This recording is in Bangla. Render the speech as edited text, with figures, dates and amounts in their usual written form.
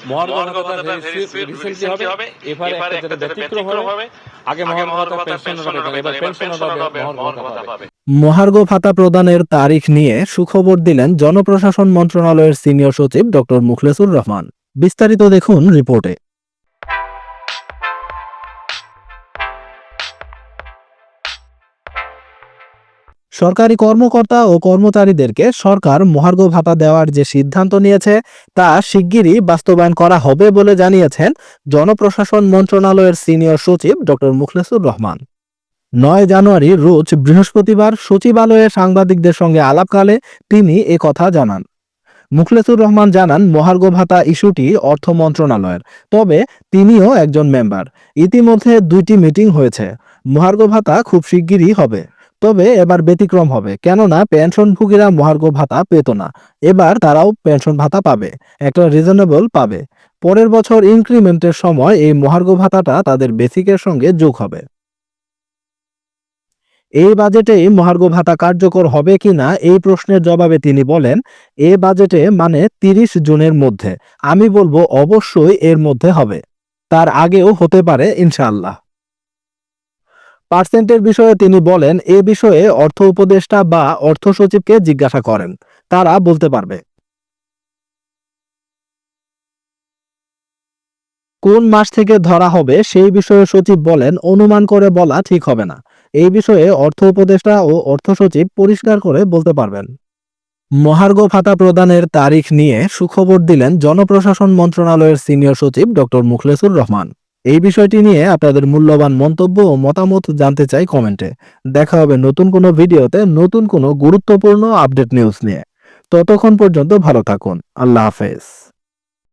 মহার্ঘ ভাতাটা রিসেন্টলি হবে, এবারে একটা যেটা ব্যতিক্রম হবে, আগে মহার্ঘ ভাতা পেনশনাররা পেতেন, এবার পেনশনাররা মহার্ঘ ভাতা পাবে। মহার্ঘ ভাতা প্রদানের তারিখ নিয়ে সুখবর দিলেন জনপ্রশাসন মন্ত্রণালয়ের সিনিয়র সচিব ডক্টর মুখলেসুর রহমান। বিস্তারিত দেখুন রিপোর্টে। সরকারি কর্মকর্তা ও কর্মচারীদেরকে সরকার মহার্ঘ ভাতা দেওয়ার যে সিদ্ধান্ত নিয়েছে তা শিগগিরই বাস্তবায়ন করা হবে বলে জানিয়েছেন জনপ্রশাসন মন্ত্রণালয়ের সিনিয়র সচিব ডক্টর মুখলেসুর রহমান। 9 জানুয়ারি রোজ বৃহস্পতিবার সচিবালয়ে সাংবাদিকদের সঙ্গে আলাপকালে তিনি কথা জানান। মুখলেসুর রহমান জানান, মহার্ঘ ভাতা ইস্যুটি অর্থ মন্ত্রণালয়ের, তবে তিনিও একজন মেম্বার। ইতিমধ্যে 2টি মিটিং হয়েছে। মহার্ঘ ভাতা খুব শিগগিরই হবে, তবে এবার ব্যতিক্রম হবে, কেননা পেনশনভোগীরা মহার্ঘ ভাতা পেত না, এবার তারাও পেনশন ভাতা পাবে, একটা রিজনেবল পাবে। পরের বছর ইনক্রিমেন্টের সময় এই মহার্ঘ ভাতাটা তাদের বেসিকের সঙ্গে যোগ হবে। এই বাজেটে মহার্ঘ ভাতা কার্যকর হবে কিনা এই প্রশ্নের জবাবে তিনি বলেন, এই বাজেটে মানে 30 জুনের মধ্যে। আমি বলবো অবশ্যই এর মধ্যে হবে, তার আগেও হতে পারে ইনশাআল্লাহ। পার্সেন্টের বিষয়ে তিনি বলেন, এ বিষয়ে অর্থ উপদেষ্টা বা অর্থ সচিবকে জিজ্ঞাসা করেন, তারা বলতে পারবে। কোন মাস থেকে ধরা হবে সেই বিষয়ে সচিব বলেন, অনুমান করে বলা ঠিক হবে না। এই বিষয়ে অর্থ উপদেষ্টা ও অর্থ সচিব পরিষ্কার করে বলতে পারবেন। মহার্ঘ ভাতা প্রদানের তারিখ নিয়ে সুখবর দিলেন জনপ্রশাসন মন্ত্রণালয়ের সিনিয়র সচিব ডক্টর মুখলেসুর রহমান। এই বিষয়টি নিয়ে আপনাদের মূল্যবান মন্তব্য ও মতামত জানতে চাই কমেন্টে। দেখা হবে নতুন কোনো ভিডিওতে নতুন কোনো গুরুত্বপূর্ণ আপডেট নিউজ নিয়ে। ততক্ষণ পর্যন্ত ভালো থাকুন। আল্লাহ হাফেজ।